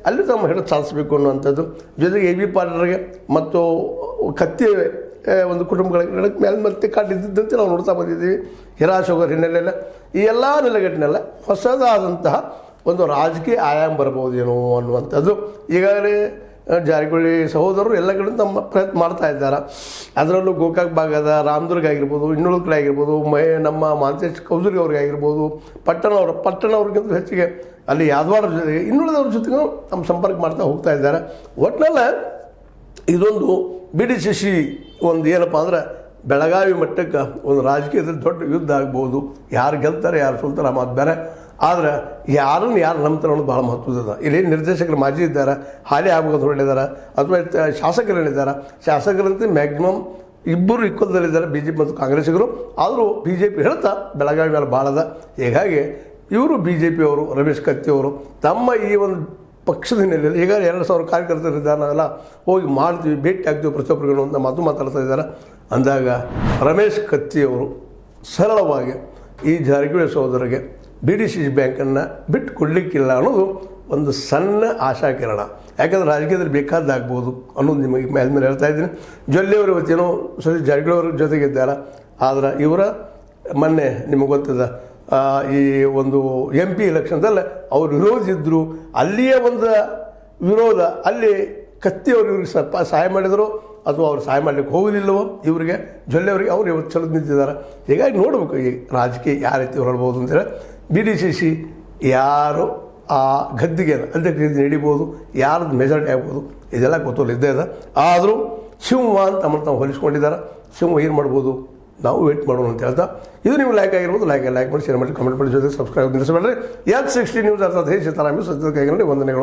ಅಲ್ಲಿ ತಮ್ಮ ಹಿಡಿದು ಸಾಧಿಸಬೇಕು ಅನ್ನುವಂಥದ್ದು. ಜೊತೆಗೆ ಎ ಬಿ ಪಾಟೀಲ್ರಿಗೆ ಮತ್ತು ಕತ್ತಿ ಒಂದು ಕುಟುಂಬಗಳಿಗೆ ಮೇಲೆ ಮತ್ತೆ ಕಾಟಿದ್ದಂತೆ ನಾವು ನೋಡ್ತಾ ಬಂದಿದ್ದೀವಿ. ಹಿರಾಶೋಗರ್ ಹಿನ್ನೆಲೆಯಲ್ಲಿ ಈ ಎಲ್ಲ ನೆಲೆಗಟ್ಟಿನೆಲ್ಲ ಹೊಸದಾದಂತಹ ಒಂದು ರಾಜಕೀಯ ಆಯಾಮ ಬರ್ಬೋದೇನೋ ಅನ್ನುವಂಥದ್ದು. ಈಗಾಗಲೇ ಜಾರಕಿಹೊಳಿ ಸಹೋದರರು ಎಲ್ಲ ಕಡೆ ತಮ್ಮ ಪ್ರಯತ್ನ ಮಾಡ್ತಾ ಇದ್ದಾರೆ. ಅದರಲ್ಲೂ ಗೋಕಾಕ್ ಭಾಗದ ರಾಮದುರ್ಗ ಆಗಿರ್ಬೋದು, ಇನ್ನುಳಿದ ಕಡೆ ಆಗಿರ್ಬೋದು, ನಮ್ಮ ಮಾಂತೇಶ್ ಕೌಜುರ್ಗಿ ಅವ್ರಿಗೆ ಆಗಿರ್ಬೋದು, ಪಟ್ಟಣವ್ರಿಗಿಂತ ಹೆಚ್ಚಿಗೆ ಅಲ್ಲಿ ಯಾದವಾಡರ ಜೊತೆಗೆ ಇನ್ನುಳಿದವ್ರ ಜೊತೆಗೂ ನಮ್ಮ ಸಂಪರ್ಕ ಮಾಡ್ತಾ ಹೋಗ್ತಾ ಇದ್ದಾರೆ. ಒಟ್ಟಿನಲ್ಲಿ ಇದೊಂದು BDCC ಒಂದು ಏನಪ್ಪ ಅಂದ್ರೆ ಬೆಳಗಾವಿ ಮಟ್ಟಕ್ಕೆ ಒಂದು ರಾಜಕೀಯದಲ್ಲಿ ದೊಡ್ಡ ಯುದ್ಧ ಆಗ್ಬೋದು. ಯಾರು ಗೆಲ್ತಾರೆ ಯಾರು ಸೋಲ್ತಾರೆ ಮಾತು ಬೇರೆ, ಆದರೆ ಯಾರು ನಂಬ್ತಾರೆ ಅನ್ನೋದು ಭಾಳ ಮಹತ್ವದ. ಇಲ್ಲಿ ನಿರ್ದೇಶಕರು ಮಾಜಿ ಇದ್ದಾರೆ, ಹಾಲಿ ಆಗ್ಬೇಕು ಹೊರಟಿದ್ದಾರೆ, ಅಥವಾ ಶಾಸಕರೇನಿದ್ದಾರೆ, ಶಾಸಕರಂತೆ ಮ್ಯಾಕ್ಸಿಮಮ್ ಇಬ್ಬರು ಇಕ್ವಲ್ದಲ್ಲಿದ್ದಾರೆ BJP ಮತ್ತು ಕಾಂಗ್ರೆಸ್ಸಿಗರು. ಆದರೂ BJP ಹೇಳ್ತಾ ಬೆಳಗಾವಿ ಮೇಲೆ ಭಾಳದ. ಹೀಗಾಗಿ ಇವರು BJP ಅವರು ರಮೇಶ್ ಕತ್ತಿ ಅವರು ತಮ್ಮ ಈ ಒಂದು ಪಕ್ಷದ ಹಿನ್ನೆಲೆಯಲ್ಲಿ ಈಗ 2,000 ಕಾರ್ಯಕರ್ತರಿದ್ದಾರೆ, ನಾವೆಲ್ಲ ಹೋಗಿ ಮಾಡ್ತೀವಿ, ಭೇಟಿ ಆಗ್ತೀವಿ ಪ್ರತಿಯೊಬ್ಬರಿಗೂ ಅಂತ ಮಾತಾಡ್ತಾ ಇದ್ದಾರೆ. ಅಂದಾಗ ರಮೇಶ್ ಕತ್ತಿಯವರು ಸರಳವಾಗಿ ಈ ಜಾರಕಿಹೊಳಿ ಸಹೋದರಿಗೆ BDCC ಬ್ಯಾಂಕನ್ನು ಬಿಟ್ಟು ಕೊಡಲಿಕ್ಕಿಲ್ಲ ಅನ್ನೋದು ಒಂದು ಸಣ್ಣ ಆಶಾಕಿರಣ. ಯಾಕಂದರೆ ರಾಜಕೀಯದಲ್ಲಿ ಬೇಕಾದಾಗ್ಬೋದು ಅನ್ನೋದು ನಿಮಗೆ ಮೇಲೆ ಹೇಳ್ತಾ ಇದ್ದೀನಿ. ಜೊಲ್ಲೆಯವರು ಇವತ್ತೇನೋ ಸರಿ ಜಾರಕಿಹೊಳಿ ಅವ್ರ ಜೊತೆಗಿದ್ದಾರೆ, ಆದರೆ ಇವರ ಮೊನ್ನೆ ನಿಮಗೆ ಗೊತ್ತಿದೆ ಈ ಒಂದು MP ಎಲೆಕ್ಷನ್ದಲ್ಲಿ ಅವ್ರು ವಿರೋಧಿಸಿದ್ರು. ಅಲ್ಲಿಯೇ ಒಂದು ವಿರೋಧ, ಅಲ್ಲಿ ಕತ್ತಿಯವರು ಇವ್ರಿಗೆ ಸ್ವಲ್ಪ ಸಹಾಯ ಮಾಡಿದರು ಅಥವಾ ಅವ್ರು ಸಹಾಯ ಮಾಡಲಿಕ್ಕೆ ಹೋಗಲಿಲ್ಲವೋ ಇವರಿಗೆ ಜೊಲ್ಲೆಯವರಿಗೆ ಅವ್ರು ಇವತ್ತು ಚಲೋ ನಿಂತಿದ್ದಾರೆ. ಹೀಗಾಗಿ ನೋಡಬೇಕು ಈ ರಾಜಕೀಯ ಯಾವ ರೀತಿ ಹೊರಡ್ಬೋದು ಅಂತೇಳಿ. BDCC ಯಾರು ಆ ಗದ್ದಿಗೆ ಅಧ್ಯಕ್ಷ ನಡೀಬೋದು, ಯಾರದ್ದು ಮೆಜಾರಿಟಿ ಆಗ್ಬೋದು, ಇದೆಲ್ಲ ಗೊತ್ತೋಲ್ಲ ಇದ್ದೇ ಇದೆ. ಆದರೂ ಸಿಂಹ ಅಂತ ತಾವು ಹೋಲಿಸ್ಕೊಂಡಿದ್ದಾರೆ. ಸಿಂಹ ಏನು ಮಾಡ್ಬೋದು, ನಾವು ವೇಟ್ ಮಾಡೋಣ ಅಂತ ಹೇಳ್ತಾ, ಇದು ನೀವು ಲೈಕ್ ಆಗಿರ್ಬೋದು. ಲೈಕ್ ಮಾಡಿ, ಶೇರ್ ಮಾಡಿ, ಕಮೆಂಟ್ ಮಾಡಿ, ಜೊತೆ ಸಬ್ಸ್ಕ್ರೈಬ್ ನಿಲ್ಲಿಸಬೇಡ್ರಿ. H60 ನ್ಯೂಸ್ ಅರ್ಥಾತ್ ಹೇ ಸೀತಾರಾಮಿ ಸತ್ಯದ ಕೈಗಳಲ್ಲಿ ವಂದನೆಗಳು.